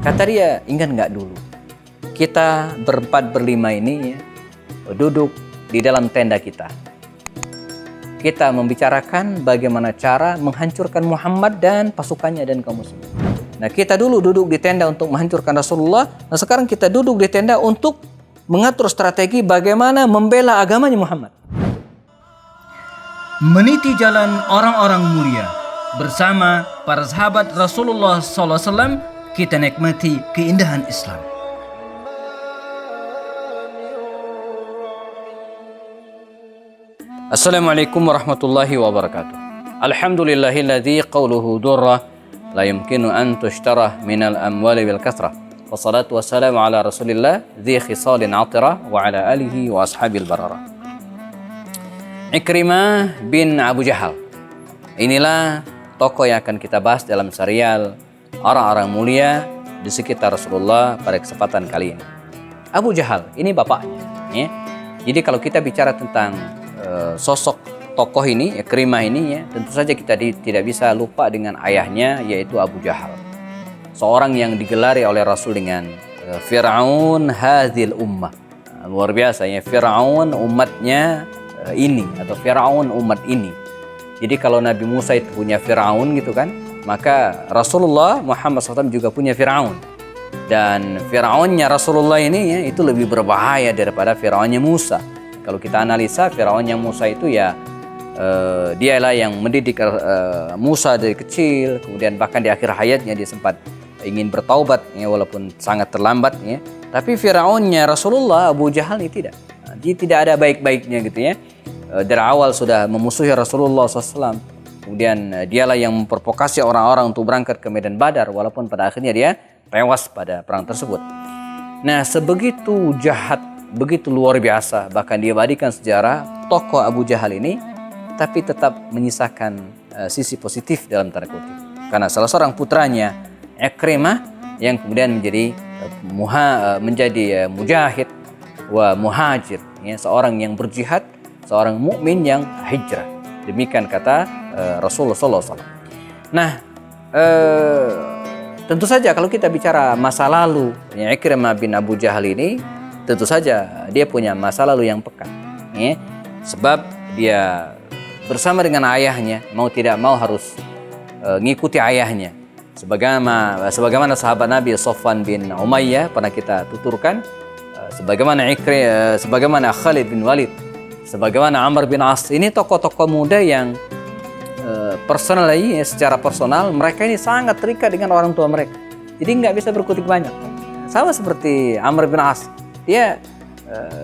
Kata dia, ingat nggak dulu kita berempat berlima ini ya, duduk di dalam tenda kita. Kita membicarakan bagaimana cara menghancurkan Muhammad dan pasukannya dan kaum muslimin. Nah, kita dulu duduk di tenda untuk menghancurkan Rasulullah. Nah, sekarang kita duduk di tenda untuk mengatur strategi bagaimana membela agamanya Muhammad. Meniti jalan orang-orang mulia bersama para sahabat Rasulullah SAW, kita nikmati keindahan Islam. Assalamualaikum warahmatullahi wabarakatuh. Alhamdulillahilladzi qawluhu durrah la yumkinu an tushtara minal amwali bil kasrah. Wassalatu wassalamu ala rasulillah dzi khisalin atirah wa ala alihi wa ashabil bararah. Ikrimah bin Abu Jahal. Inilah tokoh yang akan kita bahas dalam serial orang-orang mulia di sekitar Rasulullah pada kesempatan kali ini. Abu Jahal, ini bapaknya. Ya. Jadi kalau kita bicara tentang sosok tokoh ini, Ikrimah ini ya, tentu saja kita tidak bisa lupa dengan ayahnya, yaitu Abu Jahal. Seorang yang digelari oleh Rasul dengan Fir'aun hadhil ummah. Luar biasa ya, Fir'aun umatnya ini, atau Fir'aun umat ini. Jadi kalau Nabi Musa itu punya Fir'aun gitu kan, maka Rasulullah Muhammad SAW juga punya Fir'aun. Dan Fir'aunnya Rasulullah ini ya, itu lebih berbahaya daripada Fir'aunnya Musa. Kalau kita analisa, Fir'aunnya Musa itu ya dialah yang mendidik Musa dari kecil, kemudian bahkan di akhir hayatnya dia sempat ingin bertaubat ya, walaupun sangat terlambat ya. Tapi Fir'aunnya Rasulullah, Abu Jahal ini tidak. Dia tidak ada baik-baiknya gitu ya. Dari awal sudah memusuhi Rasulullah SAW. Kemudian dialah yang memprovokasi orang-orang untuk berangkat ke Medan Badar, walaupun pada akhirnya dia tewas pada perang tersebut. Nah, sebegitu jahat, begitu luar biasa, bahkan diabadikan sejarah tokoh Abu Jahal ini, tapi tetap menyisakan sisi positif dalam tanda kutip. Karena salah seorang putranya, Ikrimah, yang kemudian menjadi mujahid wa muhajir, ya, seorang yang berjihad, seorang mukmin yang hijrah. Demikian kata Rasulullah SAW. Nah, tentu saja kalau kita bicara masa lalu, ya, Ikrimah bin Abu Jahal ini, tentu saja dia punya masa lalu yang pekat, ya. Sebab dia bersama dengan ayahnya, mau tidak mau harus ngikuti ayahnya. Sebagaimana sahabat Nabi Safwan bin Umayyah pernah kita tuturkan, sebagaimana Khalid bin Walid, sebagaimana Amr bin As. Ini tokoh-tokoh muda yang secara personal mereka ini sangat terikat dengan orang tua mereka. Jadi nggak bisa berkutik banyak. Sama seperti Amr bin As. Dia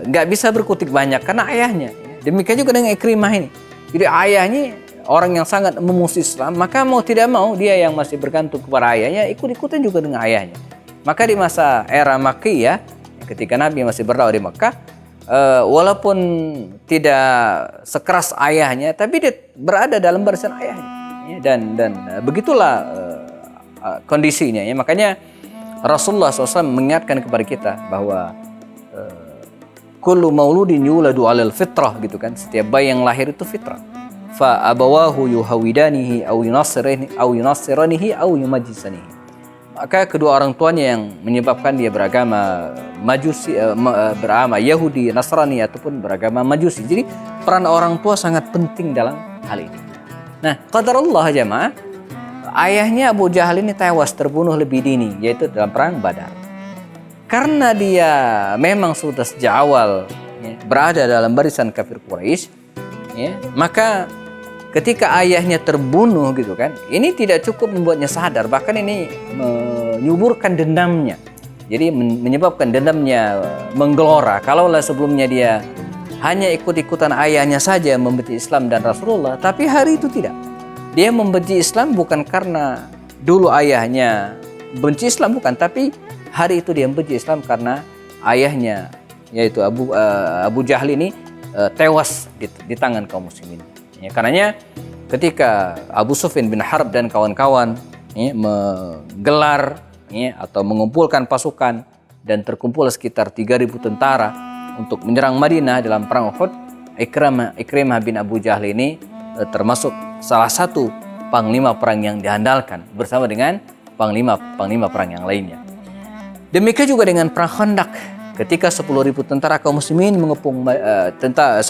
nggak bisa berkutik banyak karena ayahnya. Demikian juga dengan Ikrimah ini. Jadi ayahnya orang yang sangat memusuhi Islam, maka mau tidak mau dia yang masih bergantung kepada ayahnya ikut-ikutan juga dengan ayahnya. Maka di masa era Makkiyah, ketika Nabi masih berdakwah di Makkah, walaupun tidak sekeras ayahnya, tapi dia berada dalam barisan ayahnya. Dan begitulah kondisinya. Ya. Makanya Rasulullah SAW mengingatkan kepada kita bahwa kullu mauludin yuladu 'alal fitrah gitu kan. Setiap bayi yang lahir itu fitrah. Fa abawahu yuhawidanihi aw yunassiranihi aw yumajjisanihi. Maka kedua orang tuanya yang menyebabkan dia beragama Majusi, beragama Yahudi, Nasrani ataupun beragama Majusi. Jadi peran orang tua sangat penting dalam hal ini. Nah, qadarullah jamaah, ayahnya Abu Jahal ini tewas terbunuh lebih dini, yaitu dalam perang Badar. Karena dia memang sudah sejak awal ya, berada dalam barisan kafir Quraisy, ya, maka ketika ayahnya terbunuh gitu kan, ini tidak cukup membuatnya sadar, bahkan ini menyuburkan dendamnya. Jadi menyebabkan dendamnya menggelora. Kalaulah sebelumnya dia hanya ikut-ikutan ayahnya saja membenci Islam dan Rasulullah, tapi hari itu tidak. Dia membenci Islam bukan karena dulu ayahnya benci Islam, bukan, tapi hari itu dia membenci Islam karena ayahnya, yaitu Abu Jahal ini tewas di tangan kaum muslimin. Ya, karenanya ketika Abu Sufyan bin Harb dan kawan-kawan ya, menggelar ya, atau mengumpulkan pasukan dan terkumpul sekitar 3.000 tentara untuk menyerang Madinah dalam perang Uhud, Ikrimah bin Abu Jahal ini termasuk salah satu panglima perang yang diandalkan bersama dengan panglima perang yang lainnya. Demikian juga dengan perang Khandaq. Ketika 10.000 tentara kaum muslimin mengepung 10.000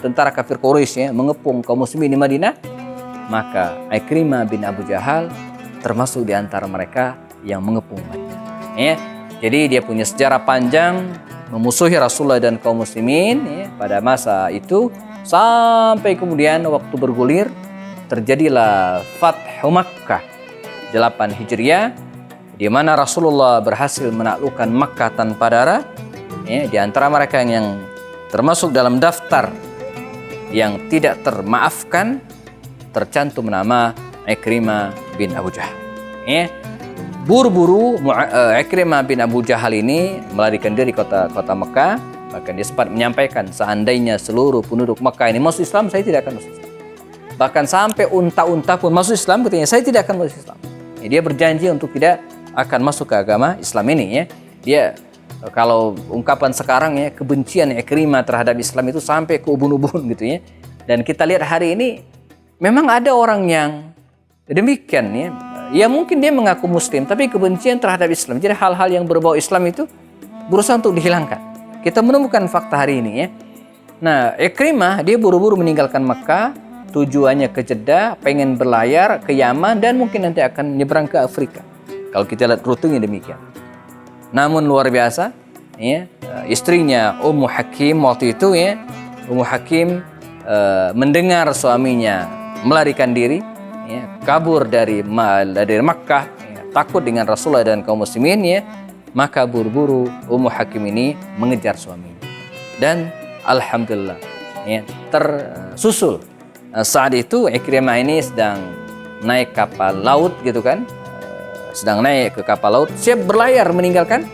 tentara kafir Quraisy ya, mengepung kaum muslimin di Madinah, maka Ikrimah bin Abu Jahal termasuk di antara mereka yang mengepung Madinah. Ya. Jadi dia punya sejarah panjang memusuhi Rasulullah dan kaum muslimin ya, pada masa itu, sampai kemudian waktu bergulir terjadilah Fathu Makkah 8 Hijriah, di mana Rasulullah berhasil menaklukkan Makkah tanpa darah. Ya, di antara mereka yang termasuk dalam daftar yang tidak termaafkan tercantum nama Ikrimah bin Abu Jahal. Ya, buru-buru Ikrimah bin Abu Jahal ini melarikan diri kota Mekah. Bahkan dia sempat menyampaikan, seandainya seluruh penduduk Mekah ini masuk Islam, saya tidak akan masuk Islam. Bahkan sampai unta-unta pun masuk Islam, katanya saya tidak akan masuk Islam. Ya, dia berjanji untuk tidak akan masuk ke agama Islam ini ya. Dia kalau ungkapan sekarang ya, kebencian Ikrimah terhadap Islam itu sampai ke ubun-ubun gitu ya. Dan kita lihat hari ini memang ada orang yang demikian ya. Ya mungkin dia mengaku muslim tapi kebencian terhadap Islam. Jadi hal-hal yang berbau Islam itu berusaha untuk dihilangkan. Kita menemukan fakta hari ini ya. Nah, Ikrimah dia buru-buru meninggalkan Mekah, tujuannya ke Jeddah, pengen berlayar ke Yaman dan mungkin nanti akan menyeberang ke Afrika. Kalau kita lihat rutenya demikian. Namun luar biasa, ya, istrinya Ummu Hakim waktu itu ya, Ummu Hakim mendengar suaminya melarikan diri, ya, kabur dari Makkah, ya, takut dengan Rasulullah dan kaum muslimin ya, maka buru-buru Ummu Hakim ini mengejar suaminya. Dan alhamdulillah, ya, tersusul. Saat itu Ikrimah ini sedang naik kapal laut gitu kan. Sedang naik ke kapal laut, siap berlayar meninggalkan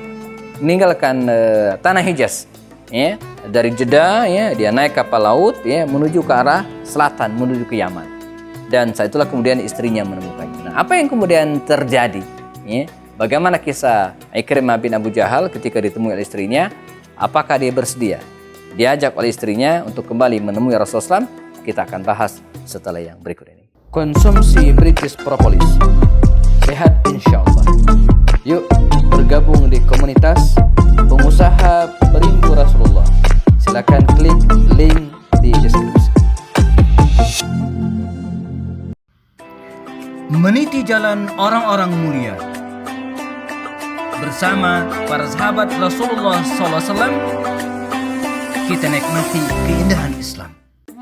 tanah Hijaz. Ya, dari Jeddah ya, dia naik kapal laut ya menuju ke arah selatan, menuju ke Yaman. Dan saat itulah kemudian istrinya menemukannya. Nah, apa yang kemudian terjadi? Ya, bagaimana kisah Ikrimah bin Abu Jahal ketika ditemui oleh istrinya? Apakah dia bersedia diajak oleh istrinya untuk kembali menemui Rasulullah SAW? Kita akan bahas setelah yang berikut ini. Konsumsi British Propolis, sehat insya Allah. Yuk bergabung di komunitas pengusaha perindu Rasulullah. Silakan klik link di deskripsi. Meniti jalan orang-orang mulia bersama para sahabat Rasulullah SAW, kita nikmati keindahan Islam.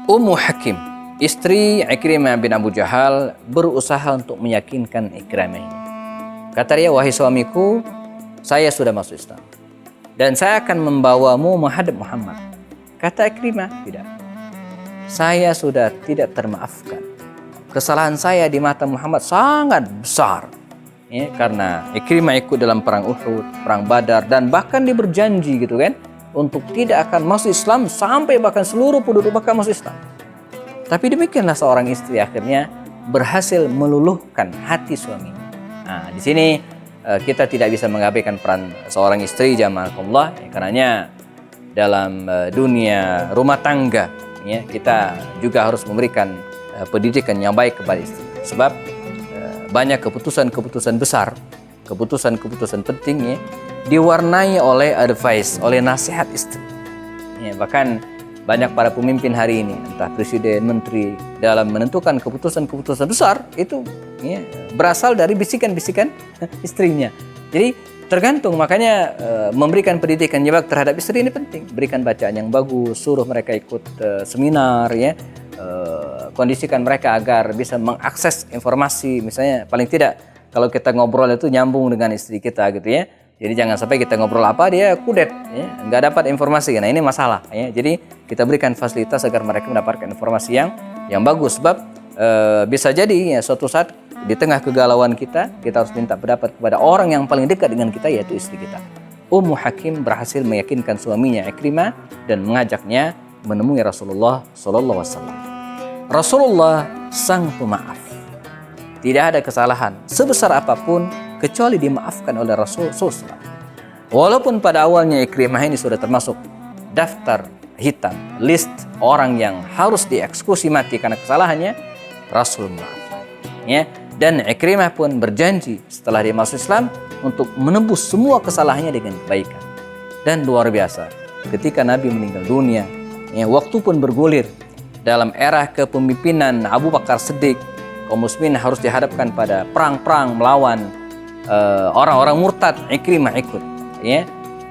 Ummu Hakim, istri Ikrimah bin Abu Jahal, berusaha untuk meyakinkan Ikrimah ini. Kata dia, wahai suamiku, saya sudah masuk Islam dan saya akan membawamu menghadap Muhammad. Kata Ikrimah, tidak. Saya sudah tidak termaafkan. Kesalahan saya di mata Muhammad sangat besar. Ya, karena Ikrimah ikut dalam perang Uhud, perang Badar, dan bahkan dia berjanji gitu kan, untuk tidak akan masuk Islam sampai bahkan seluruh penduduk Mekah masuk Islam. Tapi demikianlah seorang istri akhirnya berhasil meluluhkan hati suaminya. Nah, di sini kita tidak bisa mengabaikan peran seorang istri jamaahullah, ya, karenanya dalam dunia rumah tangga ya, kita juga harus memberikan pendidikan yang baik kepada istri. Sebab banyak keputusan-keputusan besar, keputusan-keputusan penting ya, diwarnai oleh advice, oleh nasihat istri. Ya, bahkan banyak para pemimpin hari ini, entah presiden, menteri, dalam menentukan keputusan-keputusan besar itu ya, berasal dari bisikan-bisikan istrinya. Jadi tergantung, makanya memberikan pendidikan yang baik terhadap istri ini penting. Berikan bacaan yang bagus, suruh mereka ikut seminar, ya, kondisikan mereka agar bisa mengakses informasi. Misalnya paling tidak kalau kita ngobrol itu nyambung dengan istri kita gitu ya. Jadi jangan sampai kita ngobrol apa dia kudet, ya, nggak dapat informasi. Nah ini masalah. Ya. Jadi kita berikan fasilitas agar mereka mendapatkan informasi yang bagus. Sebab bisa jadi ya, suatu saat di tengah kegalauan kita harus minta pendapat kepada orang yang paling dekat dengan kita, yaitu istri kita. Ummu Hakim berhasil meyakinkan suaminya Ikrimah dan mengajaknya menemui Rasulullah SAW. Rasulullah sang pemaaf. Tidak ada kesalahan sebesar apapun kecuali dimaafkan oleh Rasulullah. Walaupun pada awalnya Ikrimah ini sudah termasuk daftar hitam, list orang yang harus dieksekusi mati karena kesalahannya, Rasul maafkan. Ya, Dan Ikrimah pun berjanji setelah dia masuk Islam untuk menebus semua kesalahannya dengan kebaikan. Dan luar biasa, ketika Nabi meninggal dunia, waktu pun bergulir. Dalam era kepemimpinan Abu Bakar Siddiq, kaum muslimin harus dihadapkan pada perang-perang melawan orang-orang murtad. Ikrimah ikut,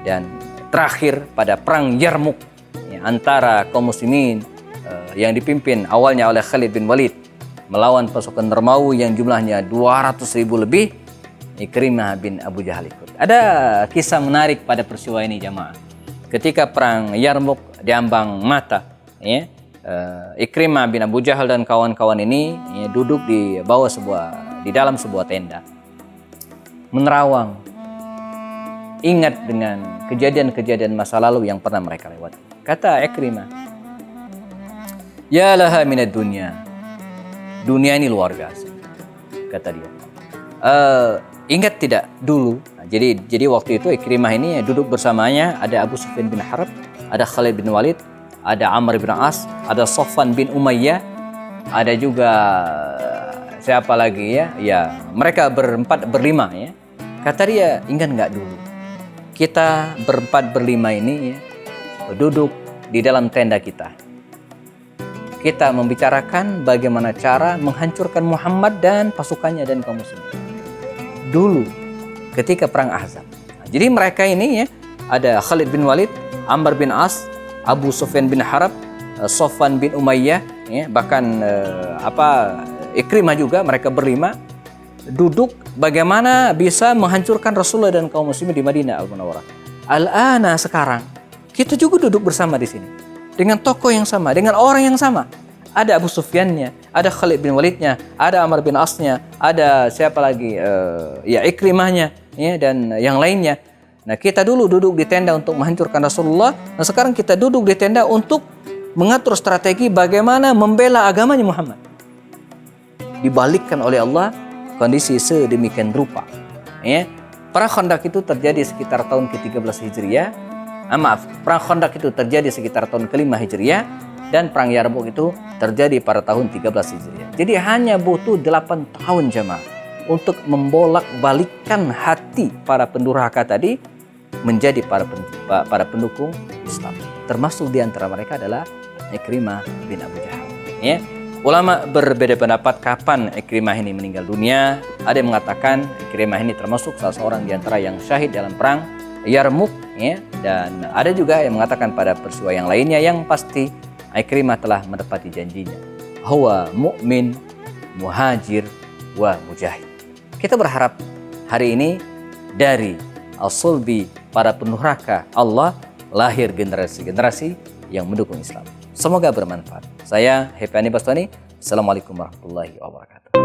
dan terakhir pada perang Yarmuk antara kaum muslimin yang dipimpin awalnya oleh Khalid bin Walid melawan pasukan Romawi yang jumlahnya 200.000 lebih. Ikrimah bin Abu Jahal ikut. Ada kisah menarik pada peristiwa ini jamaah. Ketika perang Yarmuk diambang mata, Ikrimah bin Abu Jahal dan kawan-kawan ini duduk di dalam sebuah tenda, menerawang, ingat dengan kejadian-kejadian masa lalu yang pernah mereka lewati. Kata Ikrimah, "Ya laha minad dunya." Dunia ini luar biasa, kata dia. Ingat tidak dulu? Nah, jadi waktu itu Ikrimah ini duduk bersamanya ada Abu Sufyan bin Harb, ada Khalid bin Walid, ada Amr bin As, ada Safwan bin Umayyah, ada juga siapa lagi ya? Ya, mereka berlima ya. Kata dia, ingat nggak dulu? Kita berlima ini duduk di dalam tenda kita. Kita membicarakan bagaimana cara menghancurkan Muhammad dan pasukannya dan kaum muslimin. Dulu ketika perang Ahzab. Nah, jadi mereka ini ada Khalid bin Walid, Amr bin As, Abu Sufyan bin Harb, Safwan bin Umayyah, bahkan Ikrimah juga, mereka berlima duduk bagaimana bisa menghancurkan Rasulullah dan kaum muslimin di Madinah Al-Munawwarah. Al-ana sekarang kita juga duduk bersama di sini dengan tokoh yang sama, dengan orang yang sama. Ada Abu Sufyannya, ada Khalid bin Walidnya, ada Amr bin Asnya, ada siapa lagi Ikrimahnya, dan yang lainnya. Nah, kita dulu duduk di tenda untuk menghancurkan Rasulullah. Nah, sekarang kita duduk di tenda untuk mengatur strategi bagaimana membela agamanya Muhammad. Dibalikkan oleh Allah kondisi sedemikian rupa. Perang Khandaq itu terjadi sekitar tahun ke-13 Hijriah. Perang Khandaq itu terjadi sekitar tahun ke-5 Hijriah, dan perang Yarmuk itu terjadi pada tahun 13 Hijriah. Jadi hanya butuh 8 tahun jemaah untuk membolak-balikkan hati para pendurhaka tadi menjadi para pendukung Islam. Termasuk di antara mereka adalah Ikrimah bin Abu Jahal. Ulama berbeda pendapat kapan Ikrimah ini meninggal dunia. Ada yang mengatakan Ikrimah ini termasuk salah seorang di antara yang syahid dalam perang Yarmuk, dan ada juga yang mengatakan pada peristiwa yang lainnya. Yang pasti Ikrimah telah menepati janjinya. Huwa mu'min, muhajir, wa mujahid. Kita berharap hari ini dari al-sulbi para pendurhaka Allah lahir generasi-generasi yang mendukung Islam. Semoga bermanfaat. Saya Happy Ani Bastoni. Assalamualaikum warahmatullahi wabarakatuh.